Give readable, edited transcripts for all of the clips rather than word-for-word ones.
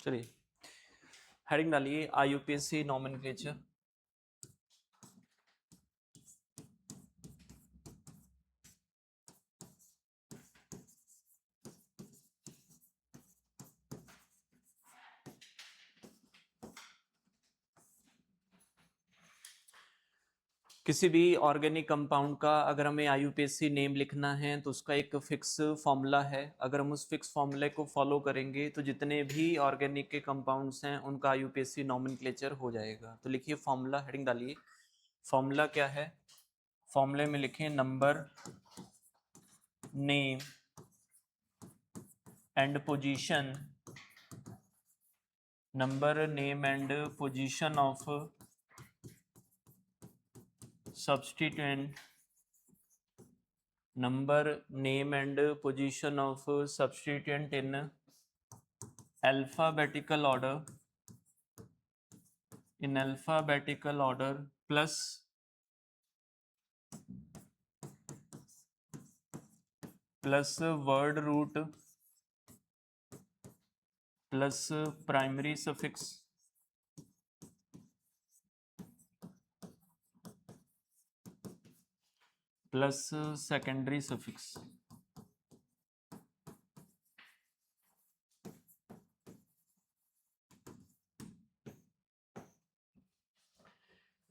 चलिए हेडिंग डालिए IUPAC nomenclature. किसी भी ऑर्गेनिक कंपाउंड का अगर हमें IUPAC नेम लिखना है तो उसका एक फिक्स फॉर्मूला है। अगर हम उस फिक्स फॉर्मूले को फॉलो करेंगे तो जितने भी ऑर्गेनिक के कंपाउंड्स हैं उनका IUPAC नॉमेनक्लेचर हो जाएगा। तो लिखिए फॉर्मूला, हेडिंग डालिए। फॉर्मूला क्या है? फॉर्मूले में लिखें number, name and position, number, name and position of substituent, number, name and position of substituent in alphabetical order, plus word root plus primary suffix plus secondary suffix।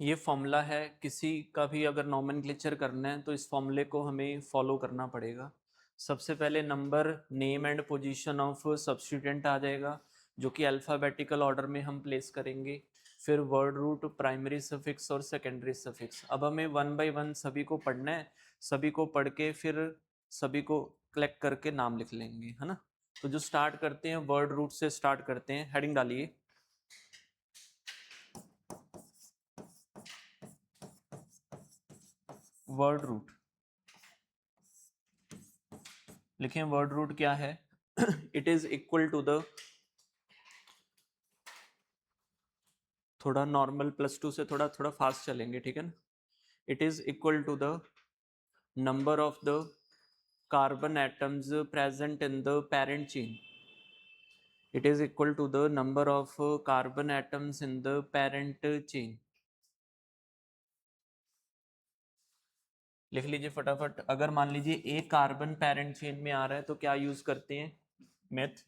ये formula है। किसी का भी अगर नॉमेनक्लेचर करना है तो इस फॉर्मूले को हमें फॉलो करना पड़ेगा। सबसे पहले number, name and position of substituent आ जाएगा जो कि अल्फ़ाबेटिकल ऑर्डर में हम प्लेस करेंगे। फिर वर्ड रूट, प्राइमरी सफिक्स और सेकेंडरी सफिक्स। अब हमें वन बाय वन सभी को पढ़ना है। सभी को पढ़ के फिर सभी को कलेक्ट करके नाम लिख लेंगे, है ना। तो जो स्टार्ट करते हैं वर्ड रूट से स्टार्ट करते हैं। हेडिंग डालिए वर्ड रूट। लिखें वर्ड रूट क्या है? It is equal to the, थोड़ा नॉर्मल +2 से थोड़ा थोड़ा फास्ट चलेंगे, ठीक है ना। It is equal to the number of the carbon atoms present in the parent chain. It is equal to the number of carbon atoms in the parent chain. लिख लीजिए फटाफट। अगर मान लीजिए एक कार्बन पेरेंट चेन में आ रहा है तो क्या यूज करते हैं? मेथ।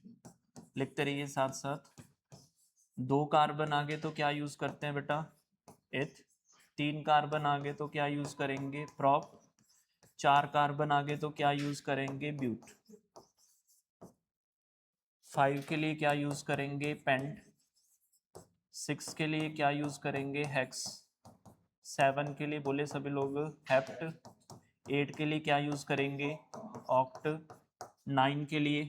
लिखते रहिए साथ साथ। 2 कार्बन आगे तो क्या यूज करते हैं बेटा? एथ। 3 कार्बन आगे तो क्या यूज करेंगे? प्रॉप। 4 कार्बन आगे तो क्या यूज करेंगे? ब्यूट। 5 के लिए क्या यूज करेंगे? पेंट। 6 के लिए क्या यूज करेंगे? हेक्स। 7 के लिए बोले सभी लोग हेप्ट। 8 के लिए क्या यूज करेंगे? ऑक्ट। 9 के लिए,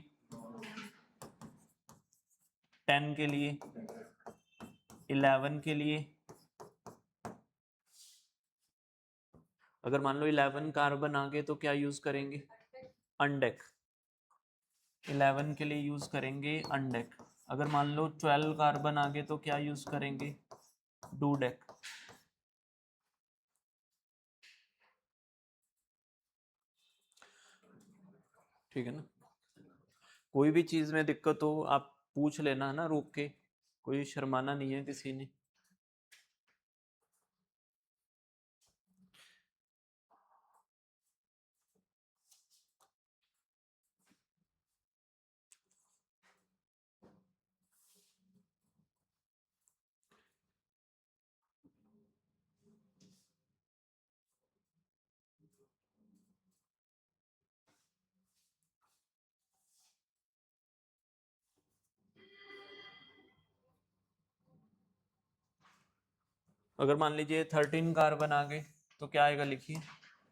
10 के लिए, 11 के लिए। अगर मान लो 11 कार्बन आ गए तो क्या यूज करेंगे? अनडेक। 11 के लिए यूज करेंगे अनडेक। अगर मान लो 12 कार्बन आ गए तो क्या यूज करेंगे? डूडेक। ठीक है ना। कोई भी चीज में दिक्कत हो आप पूछ लेना, है ना, रोक के। कोई शर्माना नहीं है किसी ने। अगर मान लीजिए 13 कार्बन आ गए तो क्या आएगा? लिखिए।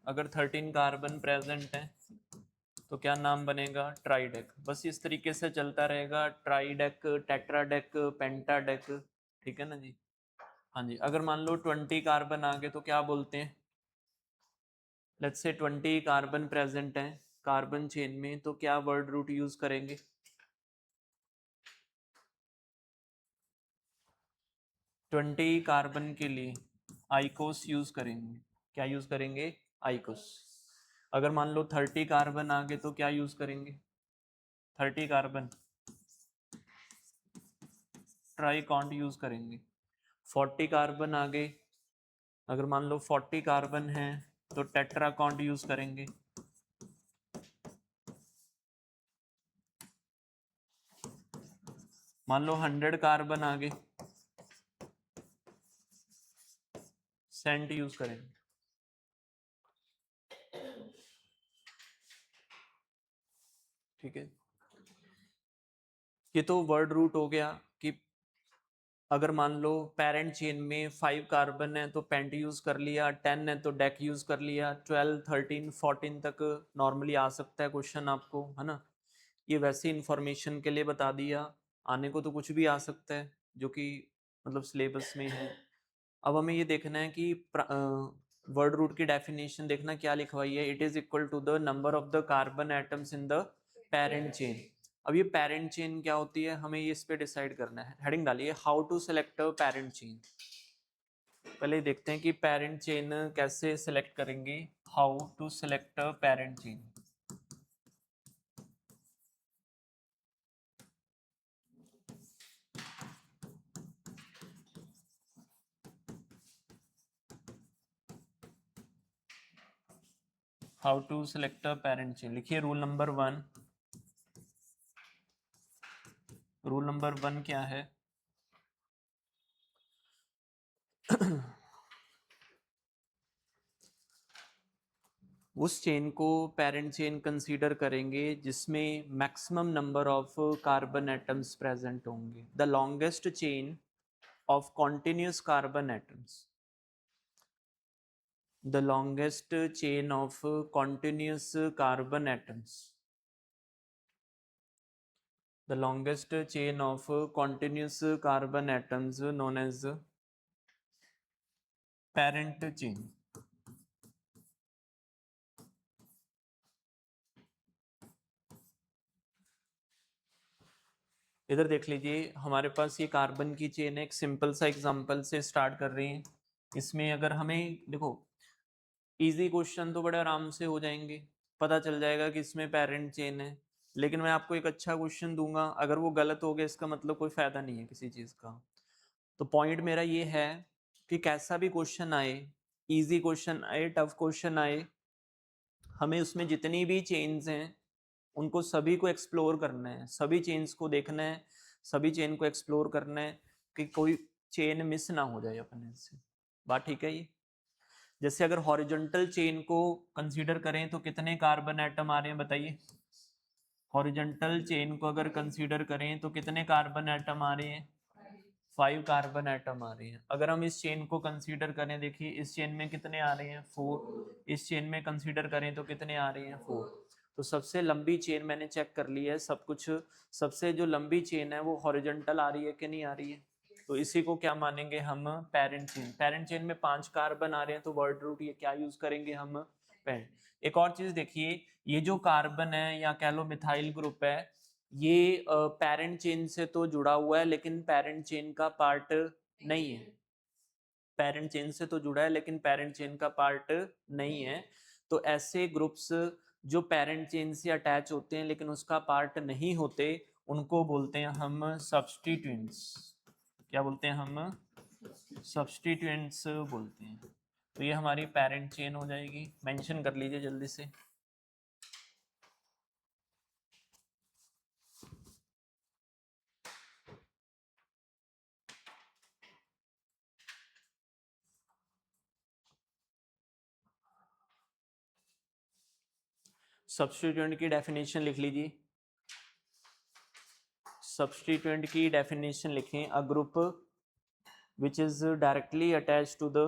अगर 13 कार्बन प्रेजेंट है तो क्या नाम बनेगा? ट्राइडेक। बस इस तरीके से चलता रहेगा। ट्राइडेक, टेट्राडेक, पेंटाडेक। ठीक है ना जी। हाँ जी। अगर मान लो 20 कार्बन आ गए तो क्या बोलते हैं? लेट्स से 20 कार्बन प्रेजेंट है कार्बन चेन में तो क्या वर्ड रूट यूज करेंगे? 20 कार्बन के लिए आइकोस यूज करेंगे। क्या यूज करेंगे? आइकोस। अगर मान लो 30 कार्बन आ गए तो क्या यूज करेंगे? 30 कार्बन ट्राई काउंट यूज करेंगे। 40 कार्बन आ गए, अगर मान लो 40 कार्बन है तो टेट्रा काउंट यूज करेंगे। मान लो 100 कार्बन आ गए, सेंट यूज करेंगे। ठीक है, ये तो वर्ड रूट हो गया कि अगर मान लो पेरेंट चेन में 5 कार्बन है तो पेंट यूज कर लिया, 10 है तो डेक यूज कर लिया, 12, 13, 14 तक नॉर्मली आ सकता है क्वेश्चन आपको, है ना। ये वैसे इंफॉर्मेशन के लिए बता दिया, आने को तो कुछ भी आ सकता है जो कि मतलब सिलेबस में है। अब हमें ये देखना है कि वर्ड रूट की डेफिनेशन देखना क्या लिखवाई है। It is equal to the number of the carbon atoms in the parent chain. अब ये पेरेंट चेन क्या होती है, हमें ये इस पे डिसाइड करना है। हेडिंग डालिए how to select a parent chain. पहले देखते हैं कि पेरेंट चेन कैसे सेलेक्ट करेंगे। How to select a parent chain. How to select a parent chain, लिखिए रूल नंबर 1। रूल नंबर 1 क्या है? उस चेन को पेरेंट चेन कंसीडर करेंगे जिसमें maximum number of carbon atoms present होंगे। The longest chain of continuous carbon atoms, the longest chain of continuous carbon atoms, the longest chain of continuous carbon atoms known as parent chain। इधर देख लीजिए, हमारे पास ये carbon की chain है। एक simple सा एग्जांपल से स्टार्ट कर रहे हैं। इसमें अगर हमें देखो, इजी क्वेश्चन तो बड़े आराम से हो जाएंगे, पता चल जाएगा कि इसमें पेरेंट चेन है। लेकिन मैं आपको एक अच्छा क्वेश्चन दूंगा, अगर वो गलत हो गया इसका मतलब कोई फायदा नहीं है किसी चीज का। तो पॉइंट मेरा ये है कि कैसा भी क्वेश्चन आए, इजी क्वेश्चन आए, टफ क्वेश्चन आए, हमें उसमें जितनी भी चेन्स हैं उनको सभी को एक्सप्लोर करना है, सभी चेन्स को देखना है, सभी चेन को एक्सप्लोर करना है कि कोई चेन मिस ना हो जाए अपने से। बात ठीक है ये? जैसे अगर हॉरिजॉन्टल चेन को कंसीडर करें तो कितने कार्बन एटम आ रहे हैं बताइए। हॉरिजॉन्टल चेन को अगर कंसीडर करें तो कितने कार्बन एटम आ रहे हैं? 5 कार्बन एटम आ रहे हैं। अगर हम इस चेन को कंसीडर करें, देखिए इस चेन में कितने आ रहे हैं? 4। इस चेन में कंसीडर करें तो कितने आ रहे हैं? 4। तो सबसे लंबी चेन मैंने चेक कर ली है सब कुछ। सबसे जो लंबी चेन है वो हॉरिजॉन्टल आ रही है कि नहीं आ रही है? तो इसी को क्या मानेंगे हम? Parent chain. पेरेंट चेन में 5 कार्बन आ रहे हैं तो वर्ड रूट ये क्या यूज करेंगे हम? पेरेंट। एक और चीज देखिए, ये जो कार्बन है या कह लो मिथाइल ग्रुप है, ये पेरेंट चेन से तो जुड़ा हुआ है लेकिन पेरेंट चेन का पार्ट नहीं है। पेरेंट चेन से तो जुड़ा है लेकिन पेरेंट चेन का पार्ट नहीं है। तो ऐसे ग्रुप्स जो पेरेंट चेन से अटैच होते हैं लेकिन उसका पार्ट नहीं होते, उनको बोलते हैं हम सब्स्टिट्यूएंट्स। क्या बोलते हैं हम? सब्स्टिट्यूएंट्स बोलते हैं। तो ये हमारी पेरेंट चेन हो जाएगी। मेंशन कर लीजिए जल्दी से। सब्स्टिट्यूएंट की डेफिनेशन लिख लीजिए। सब्स्टिट्यूएंट की डेफिनेशन लिखें। A group which is directly attached to the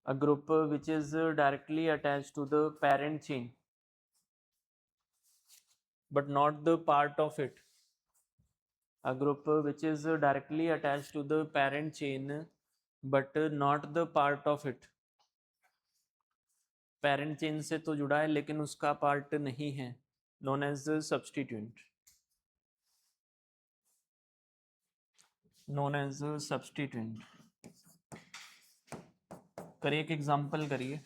a group which is directly attached to the parent chain but not the part of it। A group which is directly attached to the parent chain but not the part of it। Parent chain से तो जुड़ा है लेकिन उसका part नहीं है, known as substituent। known as substituent। करिए, एक एग्जांपल करिए।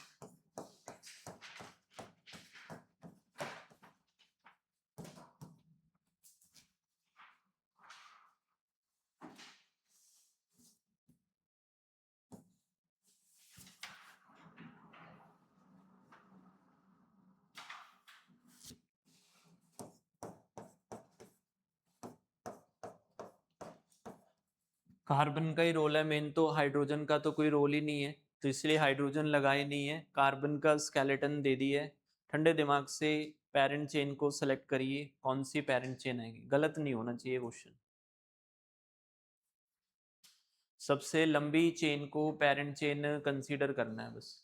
कार्बन का ही रोल है मेन, तो हाइड्रोजन का तो कोई रोल ही नहीं है, तो इसलिए हाइड्रोजन लगाए नहीं है। कार्बन का स्केलेटन दे दिया है। ठंडे दिमाग से पेरेंट चेन को सेलेक्ट करिए, कौन सी पेरेंट चेन आएगी, गलत नहीं होना चाहिए क्वेश्चन। सबसे लंबी चेन को पेरेंट चेन कंसीडर करना है बस।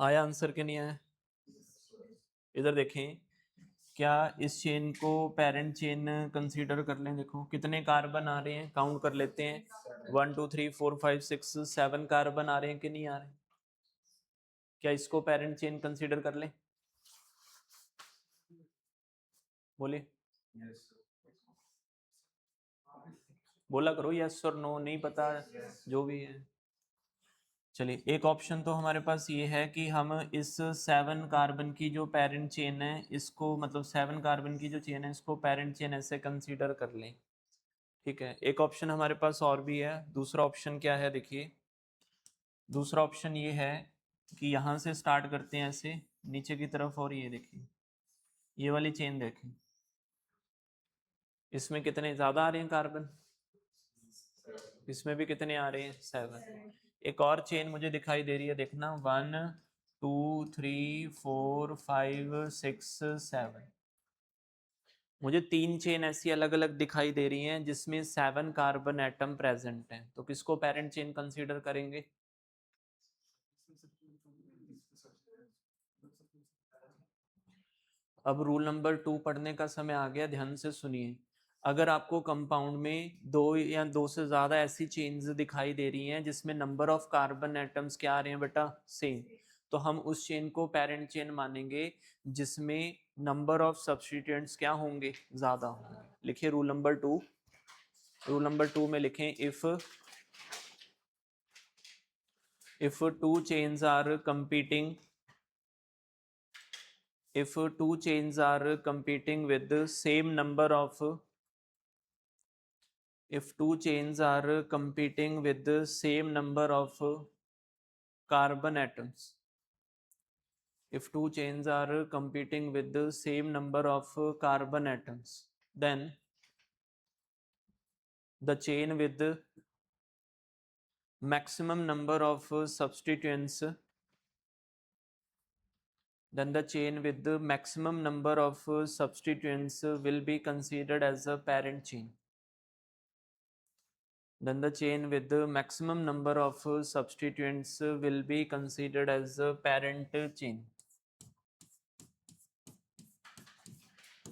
आया आंसर के नहीं आया? इधर देखें, क्या इस चेन को पेरेंट चेन कंसीडर कर लें? देखो कितने कार्बन आ रहे हैं, काउंट कर लेते हैं। 1 2 3 4 5 6 7 कार्बन आ रहे हैं कि नहीं आ रहे? क्या इसको पेरेंट चेन कंसीडर कर लें? बोलिए, बोला करो यस और नो, नहीं पता जो भी है। चलिए, एक ऑप्शन तो हमारे पास ये है कि हम इस 7 कार्बन की जो पेरेंट चेन है इसको, मतलब 7 कार्बन की जो चेन है इसको पेरेंट चेन ऐसे कंसीडर कर लें। ठीक है, एक ऑप्शन हमारे पास और भी है। दूसरा ऑप्शन क्या है देखिए, दूसरा ऑप्शन ये है कि यहाँ से स्टार्ट करते हैं ऐसे नीचे की तरफ, और ये देखिए ये वाली चेन देखें, इसमें कितने ज़्यादा आ रहे हैं कार्बन, इसमें भी कितने आ रहे हैं 7। एक और चेन मुझे दिखाई दे रही है, देखना 1 2 3 4 5 6 7, मुझे 3 चेन ऐसी अलग अलग दिखाई दे रही हैं जिसमें 7 कार्बन एटम प्रेजेंट हैं, तो किसको पेरेंट चेन कंसीडर करेंगे? अब रूल नंबर 2 पढ़ने का समय आ गया, ध्यान से सुनिए। अगर आपको कंपाउंड में 2 या 2 से ज़्यादा ऐसी चेन्स दिखाई दे रही हैं जिसमें नंबर ऑफ कार्बन एटम्स क्या आ रहे हैं बेटा, सेम, तो हम उस चेन को पेरेंट चेन मानेंगे जिसमें नंबर ऑफ सब्स्टिट्यूएंट्स क्या होंगे, ज़्यादा होंगे। लिखिए रूल नंबर 2, रूल नंबर 2 में लिखें, if two chains are competing, if two chains are competing with the same number of, if two chains are competing with the same number of carbon atoms, if two chains are competing with the same number of carbon atoms, then the chain with the maximum number of substituents, then the chain with the maximum number of substituents will be considered as a parent chain. Then the chain with the maximum number of substituents will be considered as a parent chain.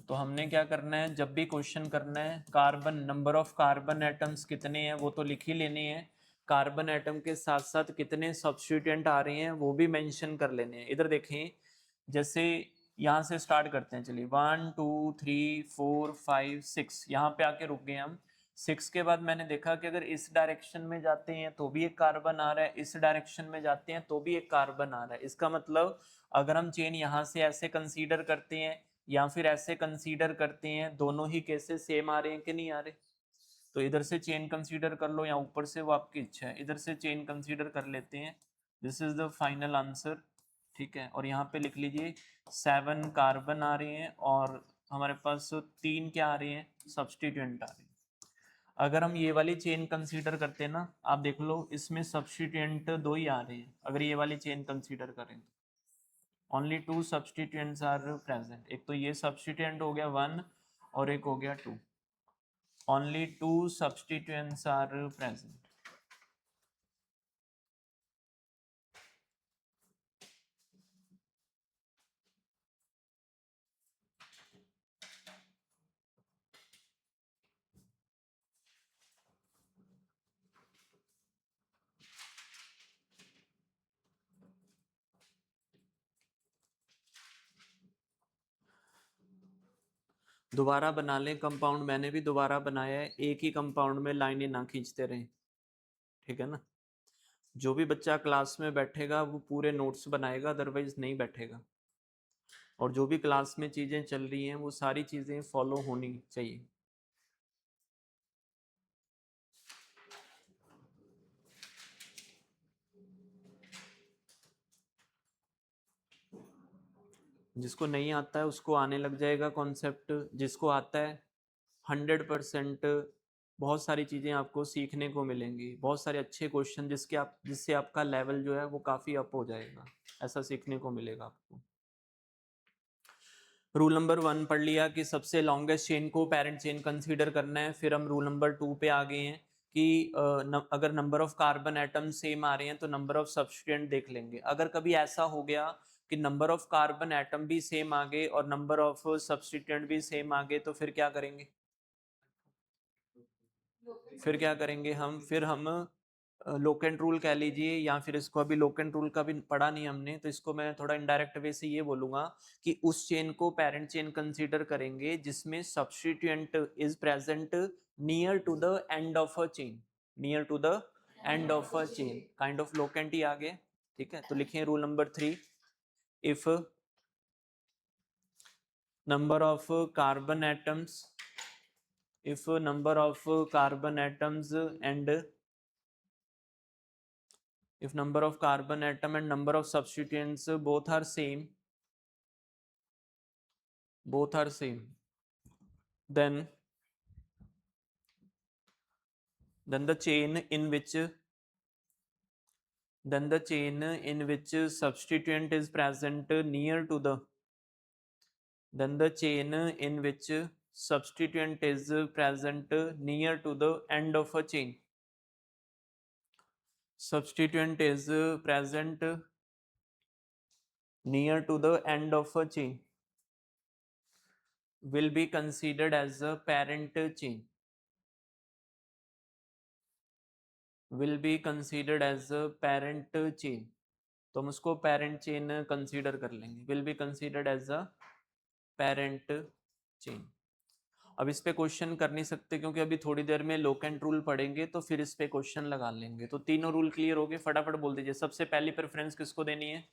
तो हमने क्या करना है, जब भी question करना है, carbon number of carbon atoms कितने हैं वो तो लिख ही लेने हैं, कार्बन एटम के साथ साथ कितने सब्स्टिट्यूएंट आ रहे हैं वो भी मेंशन कर लेने हैं। इधर देखें, जैसे यहाँ से स्टार्ट करते हैं, चलिए 1 2 3 4 5 6, यहाँ पे आके रुक गए हम। 6 के बाद मैंने देखा कि अगर इस डायरेक्शन में जाते हैं तो भी एक कार्बन आ रहा है, इस डायरेक्शन में जाते हैं तो भी एक कार्बन आ रहा है। इसका मतलब अगर हम चेन यहाँ से ऐसे कंसीडर करते हैं या फिर ऐसे कंसीडर करते हैं, दोनों ही केसेस सेम आ रहे हैं कि नहीं आ रहे? तो इधर से चेन कंसीडर कर लो या ऊपर से, वो आपकी इच्छा है, इधर से चेन कंसीडर कर लेते हैं। This is the final answer. ठीक है, और यहाँ पे लिख लीजिए 7 कार्बन आ रहे हैं और हमारे पास 3 क्या आ रहे हैं, सब्स्टिट्यूएंट आ रहे हैं। अगर हम ये वाली चेन कंसीडर करते हैं ना, आप देख लो इसमें सब्स्टिट्यूएंट 2 ही आ रहे हैं। अगर ये वाली चेन कंसीडर करें तो ओनली 2 सब्स्टिट्यूएंट्स आर प्रेजेंट, एक तो ये सब्स्टिट्यूएंट हो गया 1 और एक हो गया 2, ओनली 2 सब्स्टिट्यूएंट्स आर प्रेजेंट। दोबारा बना लें कंपाउंड, मैंने भी दोबारा बनाया है, एक ही कंपाउंड में लाइनें ना खींचते रहें, ठीक है ना। जो भी बच्चा क्लास में बैठेगा वो पूरे नोट्स बनाएगा, अदरवाइज नहीं बैठेगा। और जो भी क्लास में चीज़ें चल रही हैं वो सारी चीज़ें फॉलो होनी चाहिए। जिसको नहीं आता है उसको आने लग जाएगा कॉन्सेप्ट, जिसको आता है 100% बहुत सारी चीज़ें आपको सीखने को मिलेंगी, बहुत सारे अच्छे क्वेश्चन जिससे आपका लेवल जो है वो काफ़ी अप हो जाएगा, ऐसा सीखने को मिलेगा आपको। रूल नंबर 1 पढ़ लिया कि सबसे लॉन्गेस्ट चेन को पेरेंट चेन कंसीडर करना है। फिर हम रूल नंबर 2 पे आ गए हैं कि अगर number of carbon atom same आ रहे हैं तो नंबर ऑफ सब्स्टिट्यूएंट देख लेंगे। अगर कभी ऐसा हो गया कि नंबर ऑफ कार्बन एटम भी सेम आ गए और नंबर ऑफ सब्स्टिट्यूएंट भी सेम आ गए तो फिर क्या करेंगे? फिर हम लोकेंट रूल कह लीजिए, या फिर इसको अभी लोकेंट रूल का भी पढ़ा नहीं हमने, तो इसको मैं थोड़ा इनडायरेक्ट वे से ये बोलूंगा कि उस चेन को पेरेंट चेन कंसीडर करेंगे जिसमें substituent is present near to the end of a chain, near to the end of a chain, kind of locant ही आ गए, ठीक है। तो लिखिए rule number 3, if number of carbon atoms, if number of carbon atoms and if number of carbon atom and number of substituents both are same, then the chain in which substituent is present near to the substituent is present near to the end of a chain, substituent is present near to the end of a chain will be considered as a parent chain, will be considered as a parent chain। तो हम उसको parent chain consider कर लेंगे, will be considered as a parent chain। अब इस पे question कर नहीं सकते क्योंकि अभी थोड़ी देर में लोकेंट रूल पढ़ेंगे तो फिर इस पे क्वेश्चन लगा लेंगे। तो तीनों रूल क्लियर हो गए, फटाफट बोल दीजिए। सबसे पहली प्रेफरेंस किसको देनी है?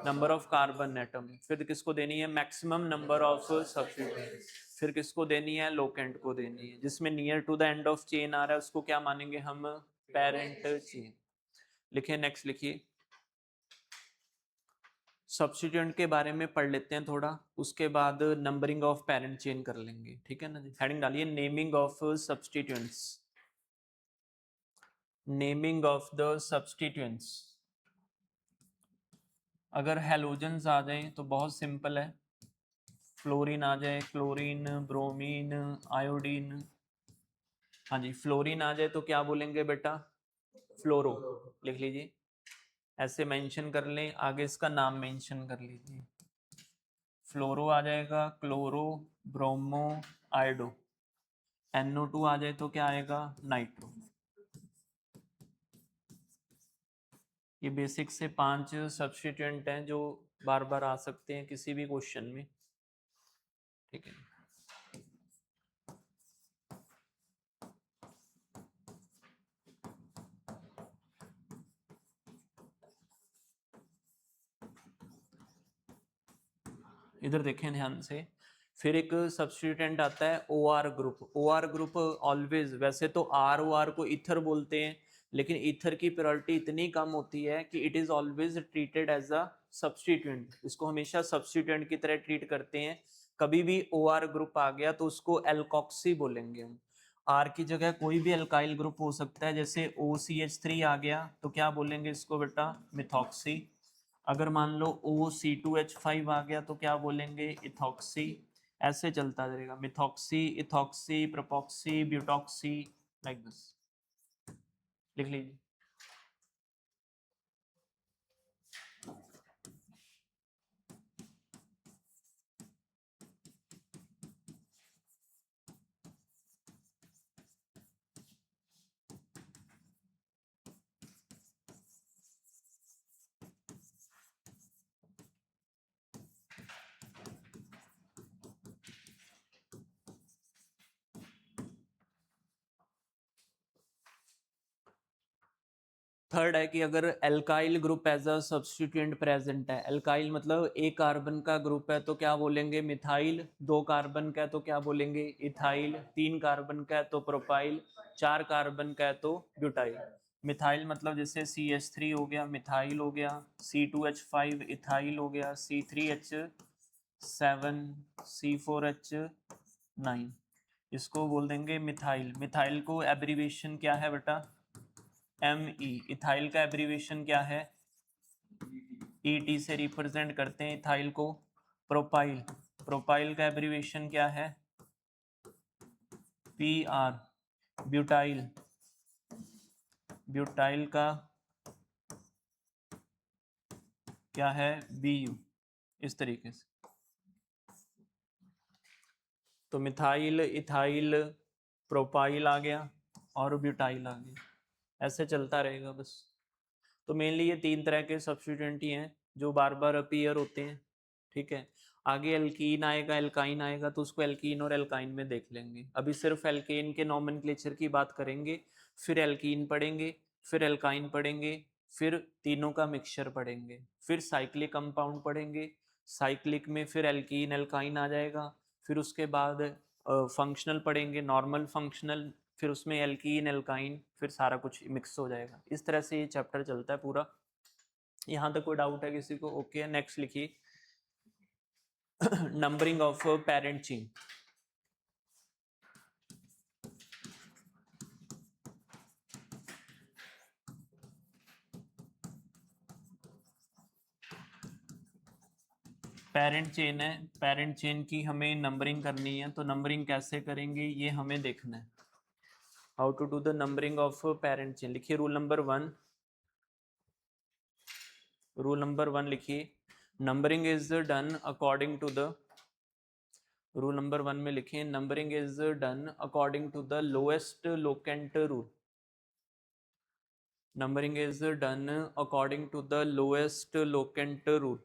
Number of carbon atom. फिर किसको देनी है? Maximum number of substituent. फिर किसको देनी है? लोकेंट को देनी है। जिसमें near to the end of chain आ रहा है उसको क्या मानेंगे हम? Parent chain. लिखिए, नेक्स्ट लिखिए। सब्स्टिट्यूएंट के बारे में पढ़ लेते हैं थोड़ा, उसके बाद नंबरिंग ऑफ पेरेंट चेन कर लेंगे, ठीक है ना जी। हेडिंग डालिए naming of substituents, naming of the substituents. अगर हैलोजन्स आ जाएं तो बहुत सिंपल है, फ्लोरीन आ जाए, क्लोरीन, ब्रोमीन, आयोडीन। हाँ जी, फ्लोरीन आ जाए तो क्या बोलेंगे बेटा? फ्लोरो। लिख लीजिए, ऐसे मेंशन कर लें, आगे इसका नाम मेंशन कर लीजिए। फ्लोरो आ जाएगा, क्लोरो, ब्रोमो, आयोडो। NO2 आ जाए तो क्या आएगा? नाइट्रो। ये बेसिक से 5 सब्स्टिट्यूएंट हैं जो बार बार आ सकते हैं किसी भी क्वेश्चन में, ठीक है। इधर देखें ध्यान से। फिर एक सब्स्टिट्यूएंट आता है OR group. OR group always, वैसे तो ROR को ईथर बोलते हैं, लेकिन ईथर की प्योरिटी इतनी कम होती है कि it is always treated as a substituent. इसको हमेशा सब्स्टिट्यूएंट की तरह ट्रीट करते हैं। कभी भी OR ग्रुप आ गया तो उसको एल्कोक्सी बोलेंगे हम। R की जगह कोई भी अल्काइल ग्रुप हो सकता है, जैसे OCH3 आ गया तो क्या बोलेंगे इसको बेटा? मिथॉक्सी। अगर मान लो OC2H5 आ गया तो क्या बोलेंगे? इथॉक्सी। ऐसे चलता रहेगा, methoxy, ethoxy, propoxy, butoxy, like this. लिख लीजिए। थर्ड है कि अगर alkyl group as a substituent present है, एल्काइल मतलब एक कार्बन का ग्रुप है तो क्या बोलेंगे मिथाइल, दो कार्बन का है तो क्या बोलेंगे इथाइल, तीन कार्बन का है तो प्रोपाइल, चार कार्बन का है तो ब्यूटाइल। मिथाइल मतलब जैसे CH3 हो गया मिथाइल हो गया, C2H5 इथाइल हो गया, C3H7 C4H9, इसको बोल देंगे मिथाइल। मिथाइल को एब्रीविएशन क्या है बेटा ME। इथाइल का एब्रीविएशन क्या है ET से रिप्रेजेंट करते हैं इथाइल को। प्रोपाइल, प्रोपाइल का एब्रीविएशन क्या है PR। ब्यूटाइल, ब्यूटाइल का क्या है BU। इस तरीके से तो मिथाइल इथाइल प्रोपाइल आ गया और ब्यूटाइल आ गया, ऐसे चलता रहेगा बस। तो मेनली ये तीन तरह के सब्स्टिट्यूएंट ही हैं जो बार बार अपीयर होते हैं, ठीक है। आगे एल्कीन आएगा एल्काइन आएगा तो उसको एल्कीन और एल्काइन में देख लेंगे, अभी सिर्फ एल्केन के नॉमेनक्लेचर की बात करेंगे, फिर एल्कीन पढ़ेंगे, फिर एल्काइन पढ़ेंगे, फिर तीनों का मिक्सचर पढ़ेंगे, फिर साइक्लिक कंपाउंड पढ़ेंगे, साइक्लिक में फिर एल्कीन एल्काइन आ जाएगा, फिर उसके बाद फंक्शनल पढ़ेंगे नॉर्मल फंक्शनल, फिर उसमें एल्कीन एल्काइन, फिर सारा कुछ मिक्स हो जाएगा। इस तरह से ये चैप्टर चलता है पूरा। यहाँ तक कोई डाउट है किसी को? ओके, नेक्स्ट लिखिए numbering of parent chain. Parent chain है, पेरेंट चेन की हमें नंबरिंग करनी है, तो नंबरिंग कैसे करेंगे ये हमें देखना है। How to do the numbering of parent chain, लिखिए रूल नंबर 1। रूल नंबर 1 लिखिए, numbering is done according to the, rule number 1 में लिखिए numbering is done according to the lowest locant rule. Numbering is done according to the lowest locant rule.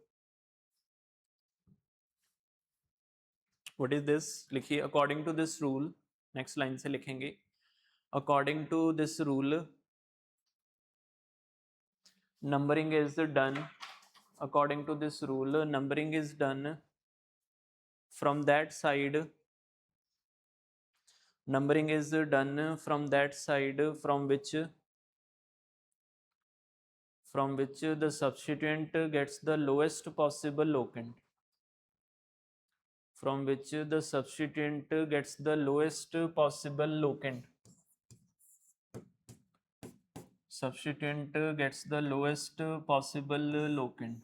What is this, लिखिए according to this rule, next line से लिखेंगे according to this rule numbering is done, according to this rule numbering is done from that side, numbering is done from that side from which the substituent gets the lowest possible locant, from which the substituent gets the lowest possible locant, substituent gets the lowest possible locant।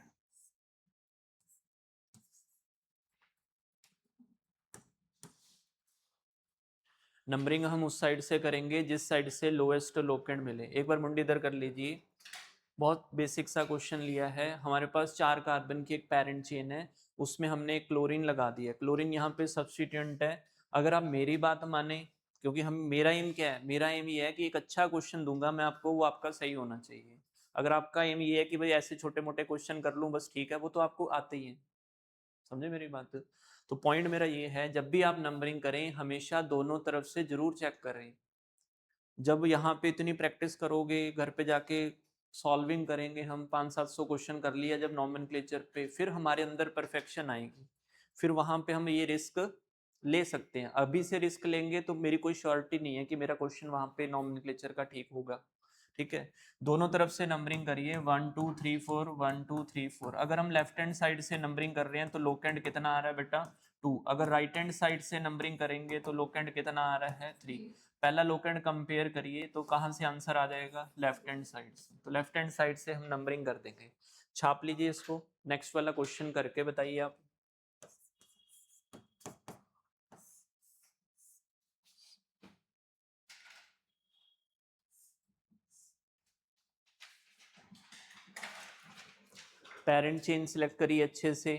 Numbering हम उस side से करेंगे जिस side से lowest locant मिले। एक बार मुंडी इधर कर लीजिए, बहुत बेसिक सा क्वेश्चन लिया है। हमारे पास 4 कार्बन की एक पेरेंट चेन है, उसमें हमने एक क्लोरीन लगा दिया, क्लोरीन यहाँ पे सब्स्टिट्यूएंट है। अगर आप मेरी बात माने, क्योंकि हम मेरा एम क्या है, मेरा एम ये है कि एक अच्छा क्वेश्चन दूंगा मैं आपको, वो आपका सही होना चाहिए। अगर आपका एम ये है कि भाई ऐसे छोटे मोटे क्वेश्चन कर लूँ बस ठीक है, वो तो आपको आते ही है, समझे मेरी बात। तो पॉइंट मेरा ये है, जब भी आप नंबरिंग करें हमेशा दोनों तरफ से जरूर चेक करें। जब यहाँ पे इतनी प्रैक्टिस करोगे, घर पे जाके सॉल्विंग करेंगे हम, 500-700 क्वेश्चन कर लिया जब नॉमेनक्लेचर पे, फिर हमारे अंदर परफेक्शन आएगी, फिर वहां पे हम ये रिस्क ले सकते हैं। अभी से रिस्क लेंगे तो मेरी कोई श्योरिटी नहीं है कि मेरा क्वेश्चन वहां पे नॉमेनक्लेचर का ठीक होगा, ठीक है। दोनों तरफ से नंबरिंग करिए 1 2 3 4 1 2 3 4। अगर हम लेफ्ट हैंड साइड से नंबरिंग कर रहे हैं तो लोकेंट कितना आ रहा है बेटा 2। अगर राइट हैंड साइड से नंबरिंग करेंगे तो लोकेंट कितना आ रहा है 3। पहला लोकेंट कंपेयर करिए तो कहाँ से आंसर आ जाएगा, लेफ्ट हैंड साइड से। तो लेफ्ट हैंड साइड से हम नंबरिंग कर देंगे। छाप लीजिए इसको, नेक्स्ट वाला क्वेश्चन करके बताइए आप। पेरेंट चेन सिलेक्ट करिए अच्छे से,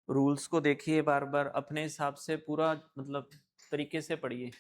रूल्स को देखिए बार बार, अपने हिसाब से पूरा मतलब तरीके से पढ़िए।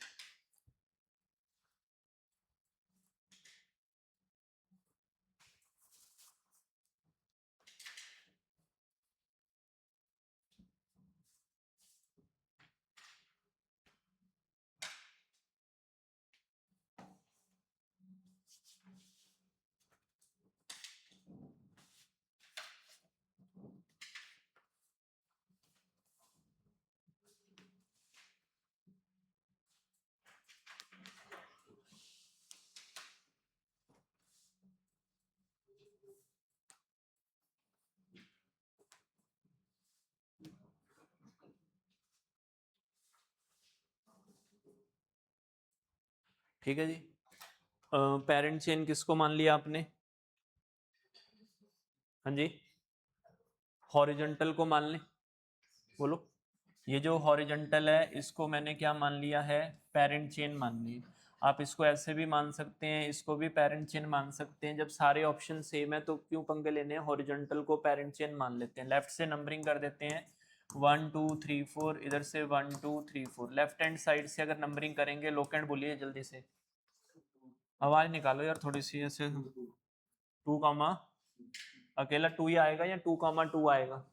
ठीक है जी। पेरेंट चेन किसको मान लिया आपने? हाँ जी, हॉरिजॉन्टल को मान लें, बोलो। ये जो हॉरिजॉन्टल है इसको मैंने क्या मान लिया है? पेरेंट चेन मान ली। आप इसको ऐसे भी मान सकते हैं, इसको भी पेरेंट चेन मान सकते हैं। जब सारे ऑप्शन सेम है तो क्यों पंगे लेने हैं? हॉरिजॉन्टल को पेरेंट चेन मान लेते हैं। लेफ्ट से नंबरिंग कर देते हैं 1 2 3 4, इधर से 1 2 3 4। लेफ्ट हैंड साइड से अगर नंबरिंग करेंगे, लोकेंट बोलिए जल्दी से, आवाज निकालो यार थोड़ी सी ऐसे। 2 कामा, अकेला 2 ही आएगा या 2 कामा 2 आएगा?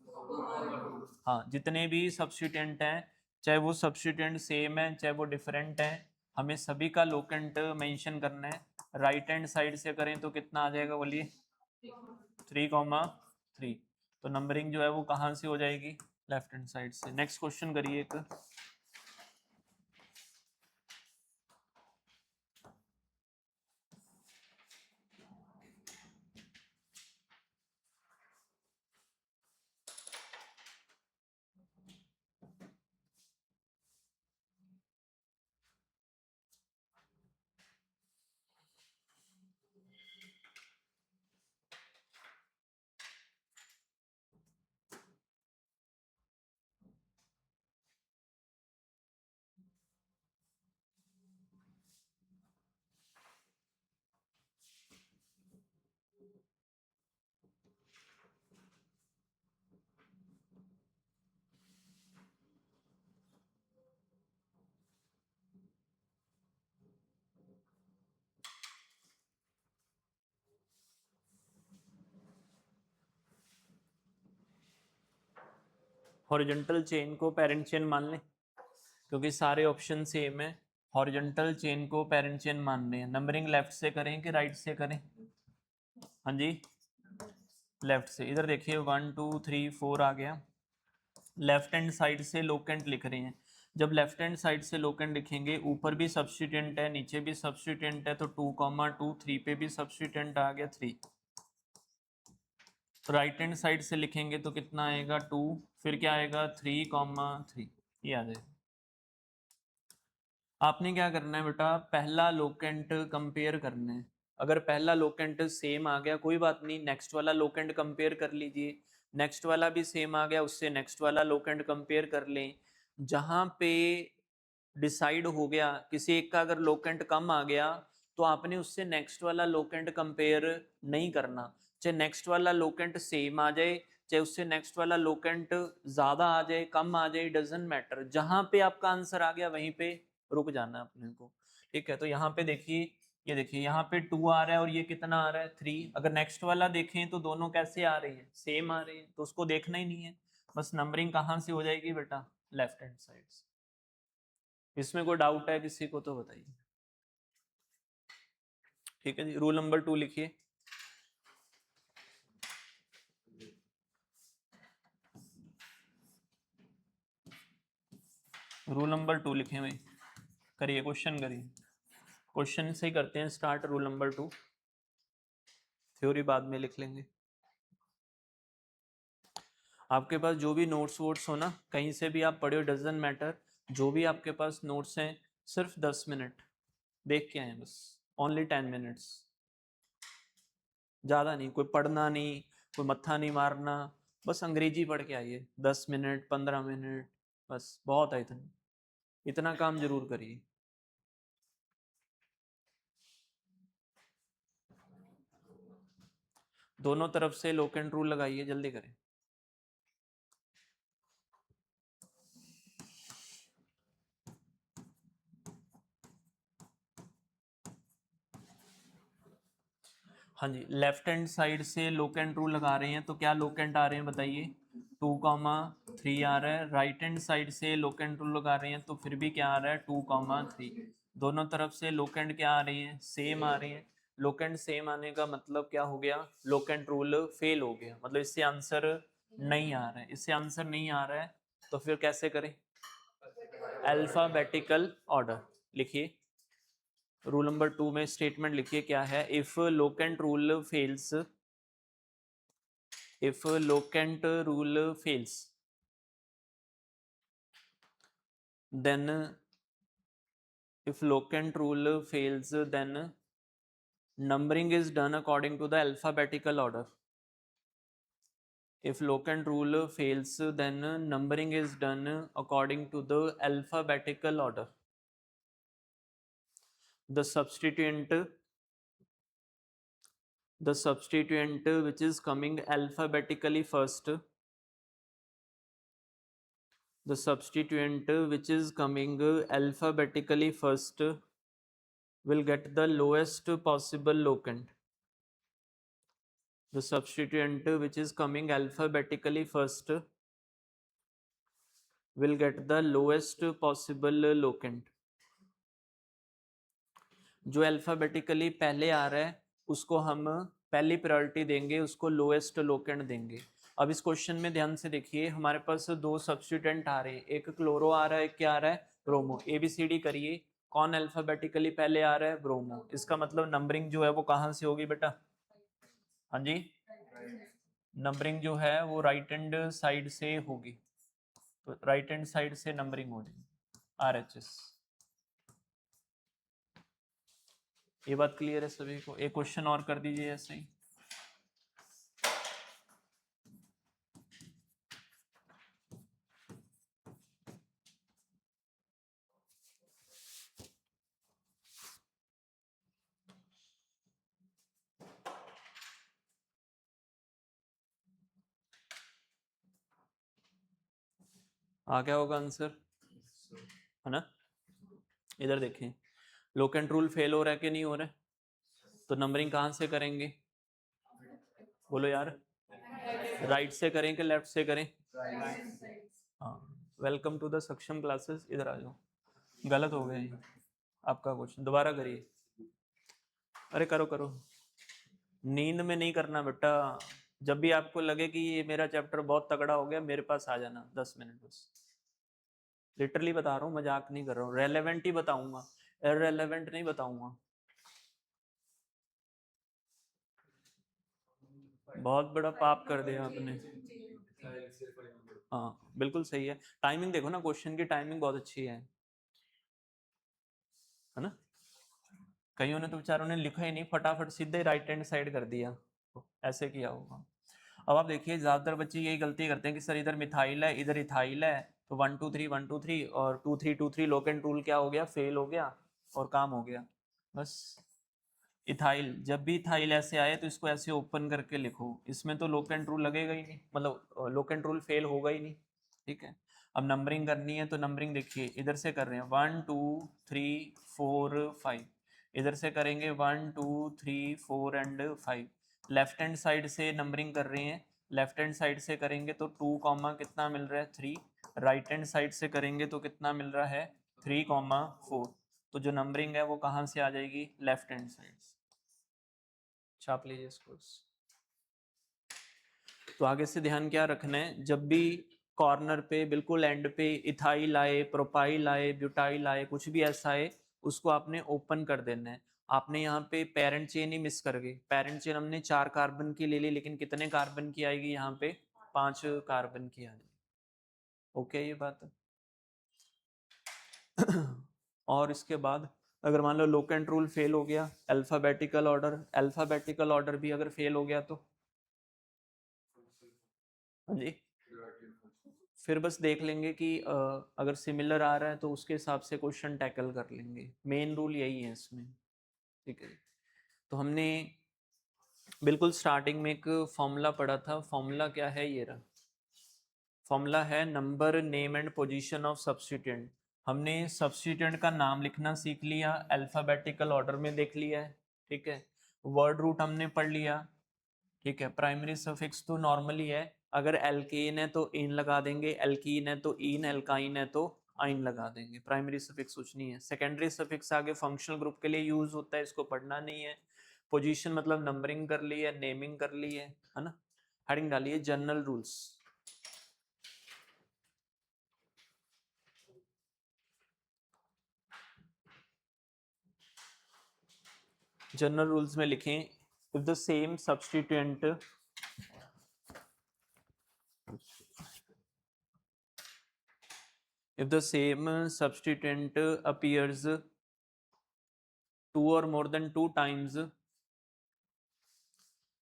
हाँ, जितने भी सब्स्टिट्यूएंट हैं, चाहे वो सब्स्टिट्यूएंट सेम है चाहे वो डिफरेंट है, हमें सभी का लोकेंट मेंशन करना है। राइट हैंड साइड से करें तो कितना आ जाएगा बोलिए? 3,3। तो नंबरिंग जो है वो कहाँ से हो जाएगी? लेफ्ट हैंड साइड से। नेक्स्ट क्वेश्चन करिए एक। हॉरिजॉन्टल चेन को पेरेंट चेन मान लें क्योंकि सारे ऑप्शन सेम है। हॉरिजॉन्टल चेन को पेरेंट चेन मानने हैं। नंबरिंग लेफ्ट से करें कि राइट से करें? हाँ जी, लेफ्ट से। इधर देखिए 1 2 3 4 आ गया। लेफ्ट हैंड साइड से लोकेंट लिख रहे हैं। जब लेफ्ट हैंड साइड से लोकेंट लिखेंगे, ऊपर भी सब्स्टिट्यूएंट है नीचे भी सब्स्टिट्यूएंट है, तो 2 कामा 2, 3 पे भी सब्स्टिट्यूएंट आ गया 3। राइट हैंड साइड से लिखेंगे तो कितना आएगा? 2, फिर क्या आएगा? 3 कामा 3, ये आ जाएगा। आपने क्या करना है बेटा? पहला लोकेंट कंपेयर करना है। अगर पहला लोकेंट सेम आ गया कोई बात नहीं, नेक्स्ट वाला लोकेंट कंपेयर कर लीजिए। नेक्स्ट वाला भी सेम आ गया, उससे नेक्स्ट वाला लोकेंट कंपेयर कर लें। जहां पे डिसाइड हो गया किसी एक का अगर लोकेंट कम आ गया, तो आपने उससे नेक्स्ट वाला लोकेंट कंपेयर नहीं करना। चाहे नेक्स्ट वाला लोकेंट सेम आ जाए, चाहे उससे नेक्स्ट वाला लोकेंट ज्यादा आ जाए कम आ जाए, डजेंट मैटर। जहां पे आपका आंसर आ गया वहीं पे रुक जाना है अपने को। ठीक है, तो यहाँ पे देखिए, ये देखिए यहाँ पे 2 आ रहा है और ये कितना आ रहा है? 3। अगर नेक्स्ट वाला देखें तो दोनों कैसे आ रहे हैं? सेम आ रहे हैं, तो उसको देखना ही नहीं है। बस नंबरिंग कहाँ से हो जाएगी बेटा? लेफ्ट हैंड साइड से। इसमें कोई डाउट है किसी को तो बताइए। ठीक है जी, रूल नंबर 2 लिखिए। रूल नंबर 2 लिखे भाई, करिए क्वेश्चन करिए। क्वेश्चन से ही करते हैं स्टार्ट। रूल नंबर 2, थ्योरी बाद में लिख लेंगे। आपके पास जो भी नोट्स वोट्स हो ना, कहीं से भी आप पढ़े हो, डजंट मैटर। जो भी आपके पास नोट्स हैं, सिर्फ 10 मिनट देख के आए बस। ओनली 10 मिनट्स, ज़्यादा नहीं। कोई पढ़ना नहीं, कोई मत्था नहीं मारना, बस अंग्रेजी पढ़ के आइए। 10 मिनट 15 मिनट बस बहुत है। इतना इतना काम जरूर करिए। दोनों तरफ से लोक एंड रूल लगाइए, जल्दी करें। हाँ जी, लेफ्ट हैंड साइड से लोक एंड रूल लगा रहे हैं तो क्या लोक एंड आ रहे हैं बताइए? 2 कामा 3 आ रहा है। राइट हैंड साइड से लोक एंड रूल लगा रहे हैं तो फिर भी क्या आ रहा है? 2 कामा 3। दोनों तरफ से लोक एंड क्या आ रही है? सेम आ रही है। लोक एंड सेम आने का मतलब क्या हो गया? लोक एंड रूल फेल हो गया, मतलब इससे आंसर नहीं आ रहा है। इससे आंसर नहीं आ रहा है तो फिर कैसे करें? अल्फाबेटिकल ऑर्डर लिखिए। रूल नंबर 2 में स्टेटमेंट लिखिए क्या है? If locant rule fails, if locant rule fails, then if locant rule fails, then numbering is done according to the alphabetical order. If locant rule fails, then numbering is done according to the alphabetical order. The substituent which is coming alphabetically first, the substituent which is coming alphabetically first will get the lowest possible locant. The substituent which is coming alphabetically first will get the lowest possible locant. जो alphabetically पहले आ रहा है उसको हम पहली priority देंगे, उसको lowest locant देंगे। अब इस क्वेश्चन में ध्यान से देखिए, हमारे पास दो सब्स्टिट्यूएंट आ रहे हैं, एक क्लोरो आ रहा है, एक क्या आ रहा है, ब्रोमो। ABCD करिए, कौन अल्फाबेटिकली पहले आ रहा है, ब्रोमो। इसका मतलब नंबरिंग जो है वो कहाँ से होगी बेटा? हाँ जी, नंबरिंग जो है वो राइट हैंड साइड से होगी, तो राइट हैंड साइड से नंबरिंग हो जाएगी, RHS। ये बात क्लियर है सभी को? एक क्वेश्चन और कर दीजिए ऐसे ही। आ गया होगा आंसर, है ना? इधर देखें, लोकेंट रूल फेल हो रहा है कि नहीं हो रहा है? तो नंबरिंग कहाँ से करेंगे? बोलो यार, राइट से करें कि लेफ्ट से करें? हाँ, वेलकम टू द सक्षम क्लासेस। इधर आ जाओ, गलत हो गया आपका क्वेश्चन, दोबारा करिए। अरे करो करो, नींद में नहीं करना बेटा। जब भी आपको लगे कि ये मेरा चैप्टर बहुत तगड़ा हो गया, मेरे पास आ जाना 10 मिनट बस। लिटरली बता रहा हूँ, मजाक नहीं कर रहा हूँ, रेलेवेंट ही बताऊंगा, इररेलेवेंट नहीं बताऊंगा। बहुत बड़ा पाप कर दिया आपने। हाँ बिल्कुल सही है। टाइमिंग देखो ना, क्वेश्चन की टाइमिंग बहुत अच्छी है ना? कईयों ने तो बेचारों ने लिखा ही नहीं, फटाफट सीधे राइट हैंड साइड कर दिया, ऐसे किया होगा। अब आप देखिए, ज्यादातर बच्चे यही गलती करते हैं कि सर इधर मिथाइल है, इधर इथाइल है, तो 1 2 3 1 2 3 और 2 3 2 3 लोकेंट रूल क्या हो गया, फेल हो गया और काम हो गया बस। इथाइल, जब भी इथाइल ऐसे आए तो इसको ऐसे ओपन करके लिखो, इसमें तो लोकेंट रूल लगेगा ही नहीं, मतलब लोकेंट रूल फेल होगा ही नहीं, ठीक है? अब नंबरिंग करनी है तो नंबरिंग देखिए, इधर से कर रहे हैं 1 2 3 4 5, इधर से करेंगे 1 2 3 4 एंड 5। लेफ्ट हैंड साइड से नंबरिंग कर रहे हैं, लेफ्ट हैंड साइड से करेंगे तो 2 कॉमा कितना मिल रहा है 3, राइट हैंड साइड से करेंगे तो कितना मिल रहा है 3 कॉमा 4। तो जो नंबरिंग है वो कहाँ से आ जाएगी, लेफ्ट हैंड साइड से। छाप लीजिए इसको। तो आगे से ध्यान क्या रखना है, जब भी कॉर्नर पे बिल्कुल एंड पे इथाइल आए, प्रोपाइल आए, ब्यूटाइल आए, कुछ भी ऐसा आए, उसको आपने ओपन कर देना है। आपने यहाँ पे पेरेंट चेन ही मिस कर गई। पेरेंट चेन हमने 4 कार्बन की ले ली, लेकिन कितने कार्बन की आएगी यहाँ पे, 5 कार्बन की आ जाएगी। ओके ये बात। और इसके बाद अगर मान लो लोकेंट रूल फेल हो गया, अल्फाबेटिकल ऑर्डर भी अगर फेल हो गया तो हाँ जी, फिर बस देख लेंगे कि अगर सिमिलर आ रहा है तो उसके हिसाब से क्वेश्चन टैकल कर लेंगे। मेन रूल यही है इसमें, ठीक है? तो हमने बिल्कुल स्टार्टिंग में एक फॉर्मूला पढ़ा था। फॉर्मूला क्या है, ये रहा फॉर्मूला है, number name and position of substituent. हमने सब्स्टिट्यूएंट का नाम लिखना सीख लिया, अल्फाबेटिकल ऑर्डर में देख लिया है, ठीक है? वर्ड रूट हमने पढ़ लिया, ठीक है? प्राइमरी सफिक्स तो नॉर्मली है, अगर एल्केन है तो इन लगा देंगे, एल्कीन है तो इन, एल्काइन है तो आइन लगा देंगे। प्राइमरी सफिक्स कुछ नहीं है। सेकेंडरी सफिक्स आगे फंक्शनल ग्रुप के लिए यूज होता है, इसको पढ़ना नहीं है। पोजीशन मतलब नंबरिंग कर ली है, नेमिंग कर ली है ना? हेडिंग डालिए जनरल रूल्स। जनरल रूल्स में लिखें, if the same substituent if the same substituent appears 2 or more than 2 times,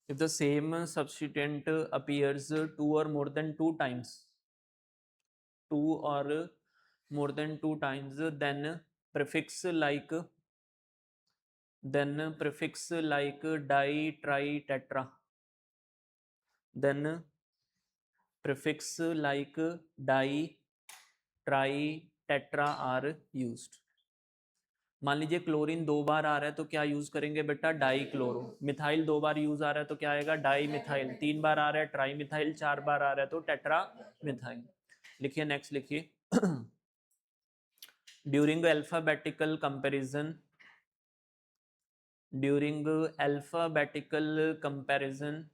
if the same substituent appears 2 or more than 2 times, 2 or more than 2 times, then prefix like di, tri, tetra, then prefix like di, tri, tetra are used. मान लीजिए chlorine 2 बार आ रहा है तो क्या use करेंगे बेटा, die chloro. Methyl 2 बार use आ रहा है तो क्या आएगा, डाई मिथाइल। 3 बार आ रहा है ट्राई मिथाइल, 4 बार आ रहा है तो टेट्रा मिथाइल। लिखिए नेक्स्ट लिखिए। During alphabetical comparison, during alphabetical comparison,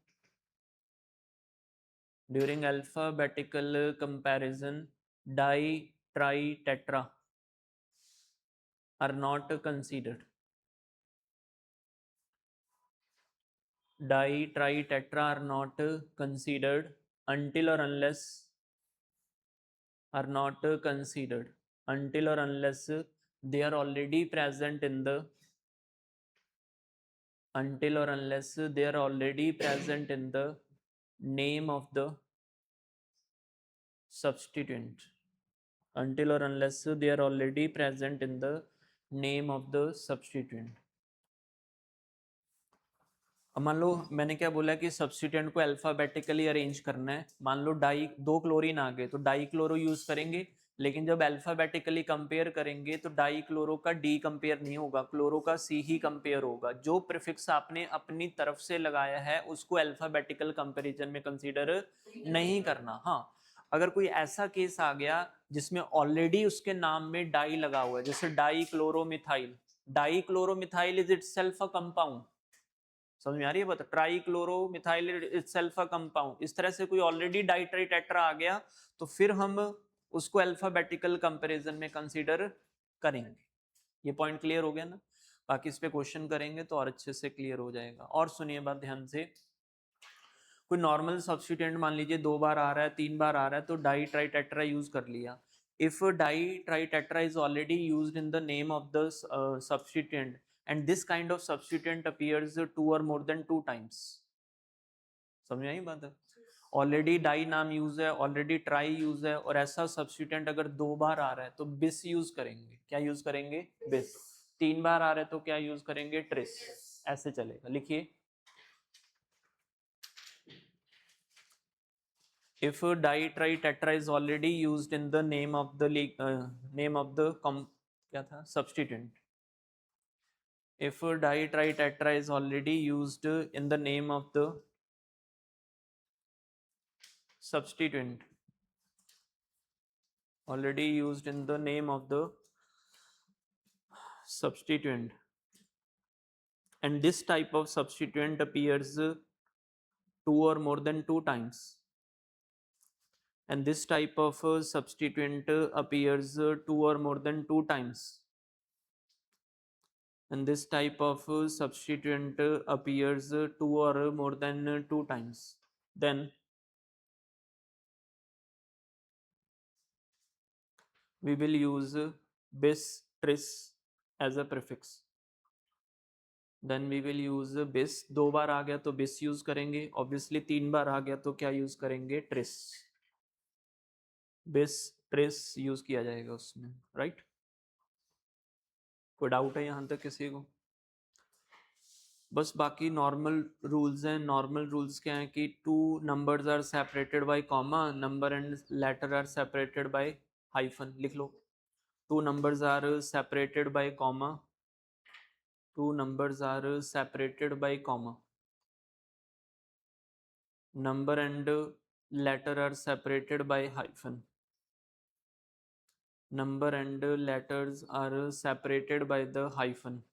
during alphabetical comparison, di, tri, tetra are not considered. Di, tri, tetra are not considered until or unless, are not considered until or unless they are already present in the, until or unless they are already present in the name of the substituent, until or unless they are already present in the name of the substituent. अब मान लो मैंने क्या बोला कि substituent को alphabetically arrange करना है। मान लो डाई, 2 क्लोरीन आ गए तो डाई क्लोरो यूज करेंगे, लेकिन जब अल्फाबेटिकली कंपेयर करेंगे तो डाई क्लोरो का डी कंपेयर नहीं होगा, क्लोरो का सी ही कंपेयर होगा। जो प्रीफिक्स आपने अपनी तरफ से लगाया है उसको अल्फाबेटिकल कंपैरिजन में कंसीडर नहीं करना। हाँ, अगर कोई ऐसा केस आ गया जिसमें ऑलरेडी उसके नाम में डाई लगा हुआ है, जैसे dichloromethyl, dichloromethyl is itself a compound, समझ में आ रही है बात, trichloromethyl itself a compound, इस तरह से कोई ऑलरेडी डाई ट्राई टेट्रा आ गया तो फिर हम उसको अल्फाबेटिकल कंपैरिजन में कंसीडर करेंगे। ये पॉइंट क्लियर हो गया ना? बाकी इस पे क्वेश्चन करेंगे तो और अच्छे से क्लियर हो जाएगा। और सुनिए बात ध्यान से, कोई नॉर्मल सब्स्टिट्यूएंट मान लीजिए 2 बार आ रहा है, 3 बार आ रहा है तो डाई ट्राई टेट्रा यूज कर लिया। If die tri tetra is already used in the name of the substituent and this kind of substituent appears 2 or more than 2 times, समझ में आई बात है? ऑलरेडी डाई नाम यूज है, ऑलरेडी ट्राई यूज है, और ऐसा सब्स्टिट्यूएंट अगर 2 बार आ रहा है तो बिस यूज करेंगे। क्या यूज करेंगे? बिस। 3 बार आ रहा है तो क्या यूज करेंगे? ट्रिस। ऐसे चलेगा। लिखिए, if di tri tetra is already used in the name of the क्या था, substituent, if di tri tetra is already used in the name of the substituent, already used in the name of the substituent, and this type of substituent appears 2 or more than 2 times, and this type of substituent appears 2 or more than 2 times, and this type of substituent appears 2 or more than 2 times, then we will use bis, tris as a prefix. Then we will use bis। 2 बार आ गया तो bis use करेंगे, obviously 3 बार आ गया तो क्या use करेंगे? Tris. bis, tris use किया जाएगा उसमें, राइट? कोई डाउट है यहाँ तक किसी को? बस बाकी नॉर्मल रूल्स हैं। नॉर्मल रूल्स क्या है कि 2 numbers are separated by comma, number and letter are separated by hyphen. लिख लो, 2 numbers are separated by comma, 2 numbers are separated by comma, number and letter are separated by hyphen, number and letters are separated by the hyphen।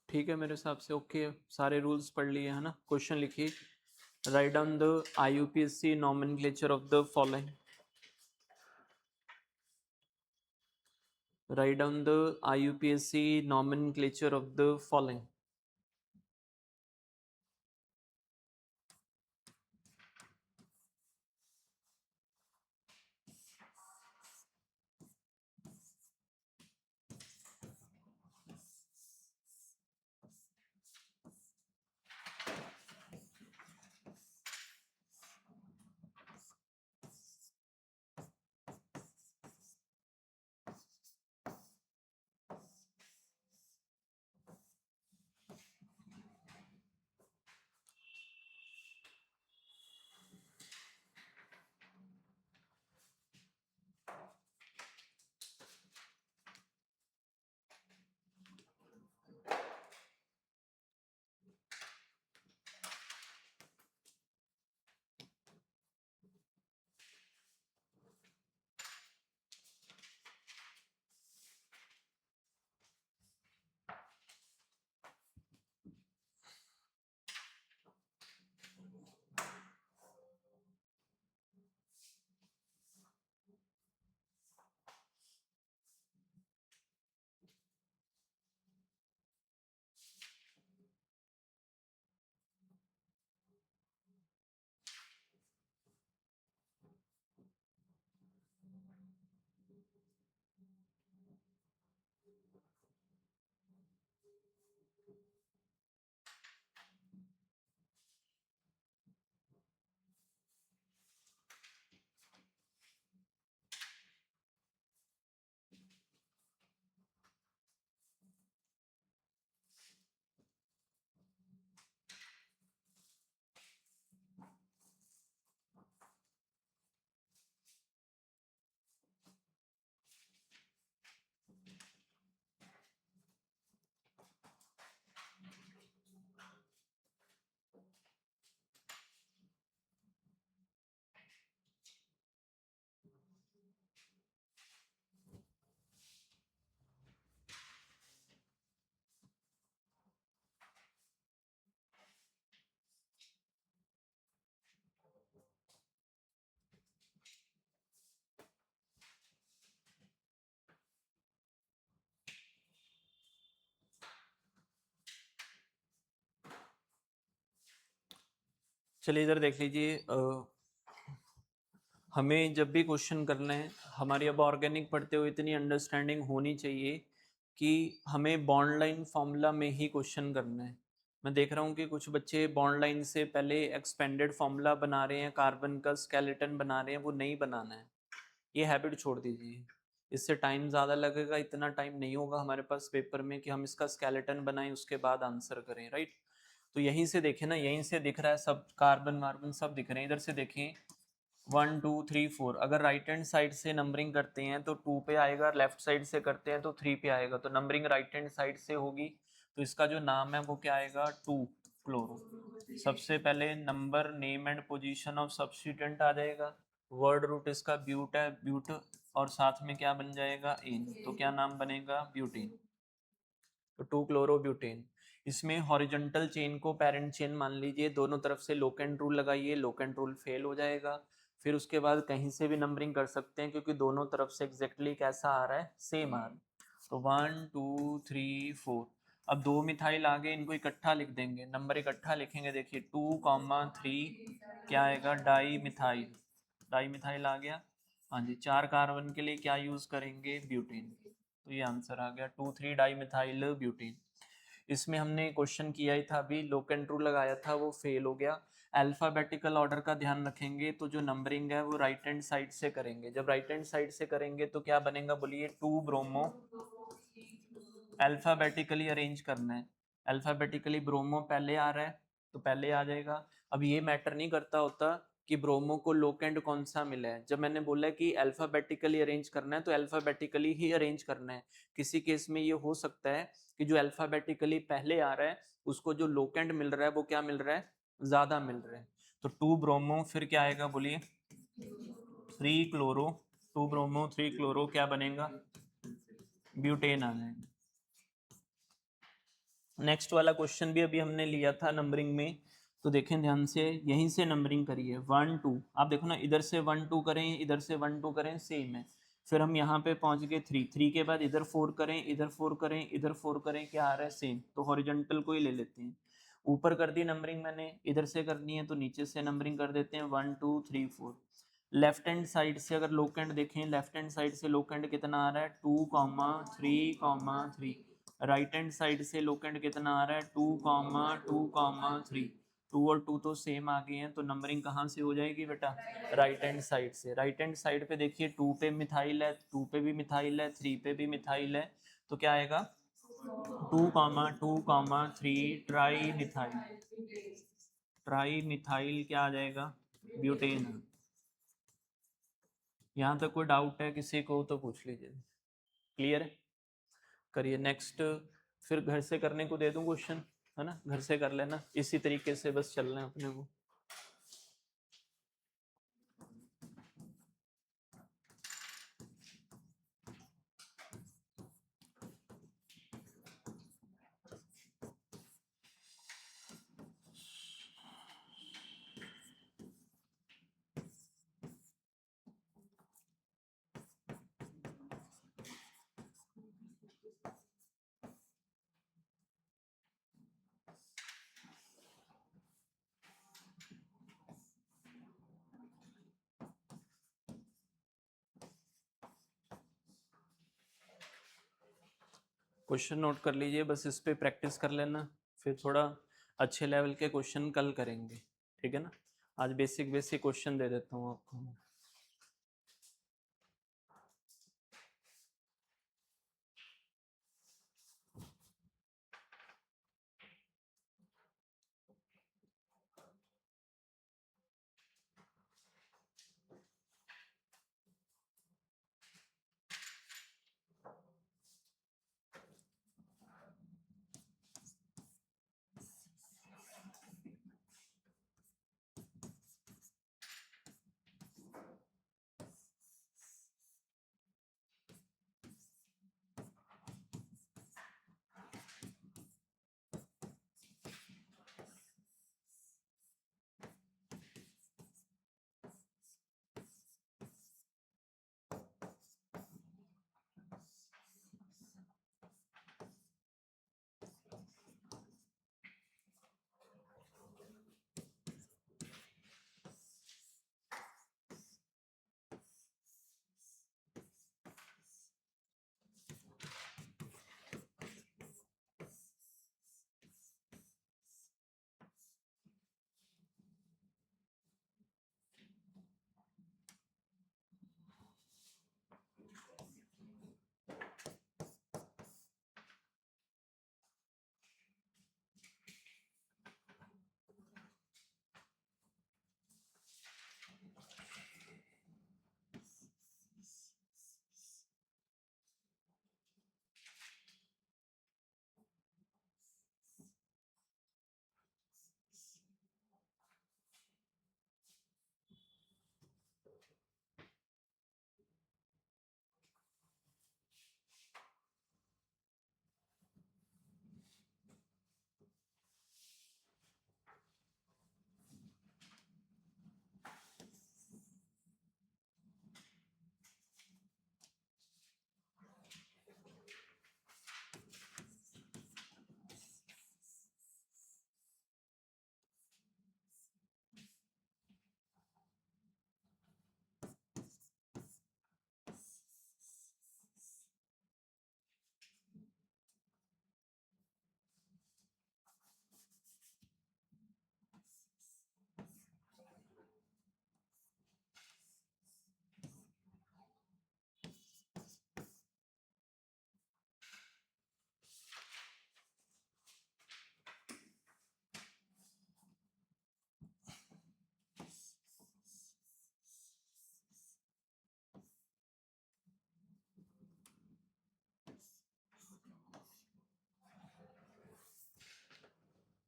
ठीक है मेरे हिसाब से okay, सारे rules पढ़ लिए है ना? क्वेश्चन लिखिए, write down the IUPAC nomenclature of the following। Write down the IUPAC nomenclature of the following. चलिए इधर देख लीजिए, हमें जब भी क्वेश्चन करना है, हमारी अब ऑर्गेनिक पढ़ते हुए इतनी अंडरस्टैंडिंग होनी चाहिए कि हमें बॉन्ड लाइन फॉर्मूला में ही क्वेश्चन करना है। मैं देख रहा हूँ कि कुछ बच्चे बॉन्ड लाइन से पहले एक्सपेंडेड फॉर्मूला बना रहे हैं, कार्बन का स्केलेटन बना रहे हैं, वो नहीं बनाना है, ये हैबिट छोड़ दीजिए। इससे टाइम ज़्यादा लगेगा, इतना टाइम नहीं होगा हमारे पास पेपर में कि हम इसका स्केलेटन बनाएं उसके बाद आंसर करें, राइट। तो यहीं से देखें ना, यहीं से दिख रहा है सब, कार्बन वार्बन सब दिख रहे हैं। इधर से देखें 1 2 3 4, अगर राइट हैंड साइड से नंबरिंग करते हैं तो 2 पे आएगा, लेफ्ट साइड से करते हैं तो 3 पे आएगा, तो नंबरिंग राइट हैंड साइड से होगी। तो इसका जो नाम है वो क्या आएगा, 2 क्लोरो। सबसे पहले number, name and position of substituent आ जाएगा, वर्ड रूट इसका ब्यूट है, ब्यूट, और साथ में क्या बन जाएगा, एन, तो क्या नाम बनेगा, ब्यूटेन। तो 2 क्लोरोब्यूटेन। इसमें हॉरिजॉन्टल चेन को पेरेंट चेन मान लीजिए, दोनों तरफ से लोकेंट रूल लगाइए, लोकेंट रूल फेल हो जाएगा। फिर उसके बाद कहीं से भी नंबरिंग कर सकते हैं क्योंकि दोनों तरफ से एग्जैक्टली कैसा आ रहा है, सेम आ रहा है। तो 1 2 3 4, अब 2 मिथाइल आगे, इनको इकट्ठा लिख देंगे, नंबर इकट्ठा लिखेंगे। देखिए 2,3 क्या आएगा, डाई मिथाइल, डाई मिथाइल आ गया। हाँ जी, 4 कार्बन के लिए क्या यूज करेंगे, ब्यूटेन। तो ये आंसर आ गया 2,3 डाई मिथाइल ब्यूटेन। इसमें हमने क्वेश्चन किया ही था अभी, लोकेंट रूल लगाया था, वो फेल हो गया। अल्फाबेटिकल ऑर्डर का ध्यान रखेंगे, तो जो नंबरिंग है वो राइट हैंड साइड से करेंगे। जब राइट हैंड साइड से करेंगे तो क्या बनेगा, बोलिए, 2 ब्रोमो, अल्फाबेटिकली अरेंज करना है। अल्फाबेटिकली ब्रोमो पहले आ रहा है तो पहले आ जाएगा। अब ये मैटर नहीं करता होता कि ब्रोमो को लोकेंड कौन सा मिला है, जब मैंने बोला कि अल्फाबेटिकली अरेंज करना है तो अल्फाबेटिकली ही अरेंज करना है। किसी केस में ये हो सकता है कि जो अल्फाबेटिकली पहले आ रहा है उसको जो लोकेंड मिल रहा है वो क्या मिल रहा है, ज्यादा मिल रहा है। तो 2 ब्रोमो फिर क्या आएगा, बोलिए, 3 क्लोरो, 2 ब्रोमो 3 क्लोरो क्या बनेगा, ब्यूटेन आ जाएगा। नेक्स्ट वाला क्वेश्चन भी अभी हमने लिया था नंबरिंग में, तो देखें ध्यान से, यहीं से नंबरिंग करिए 1 2, आप देखो ना, इधर से 1 2 करें, इधर से 1 2 करें, सेम है। फिर हम यहाँ पे पहुँच गए 3, 3 के बाद इधर 4 करें, इधर 4 करें, इधर 4 करें, क्या आ रहा है सेम, तो हॉरिजॉन्टल को ही ले लेते हैं। ऊपर कर दी नंबरिंग मैंने, इधर से करनी है तो नीचे से नंबरिंग कर देते हैं 1 2 3 4। लेफ्ट हैंड साइड से अगर लोकेंड देखें, लेफ्ट हैंड साइड से लोकेंड कितना आ रहा है 2, 3, 3। राइट हैंड साइड से लोकेंड कितना आ रहा है 2, 2, 3। 2 और 2 तो सेम आ गए हैं, तो नंबरिंग कहाँ से हो जाएगी बेटा, राइट हैंड साइड से। राइट हैंड साइड पे देखिए 2 पे मिथाइल है, 2 पे भी मिथाइल है, 3 पे भी मिथाइल है, तो क्या आएगा 2, 3 ट्राई मिथाइल। ट्राई मिथाइल क्या आ जाएगा, ब्यूटेन। यहाँ तक कोई डाउट है किसी को तो पूछ लीजिए। क्लियर है, करिए नेक्स्ट। फिर घर से करने को दे दूं क्वेश्चन, है ना, घर से कर लेना, इसी तरीके से बस चलना है अपने को। क्वेश्चन नोट कर लीजिए, बस इस पे प्रैक्टिस कर लेना, फिर थोड़ा अच्छे लेवल के क्वेश्चन कल करेंगे, ठीक है ना। आज बेसिक बेसिक क्वेश्चन दे देता हूँ आपको।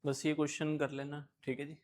बस ये क्वेश्चन कर लेना, ठीक है जी।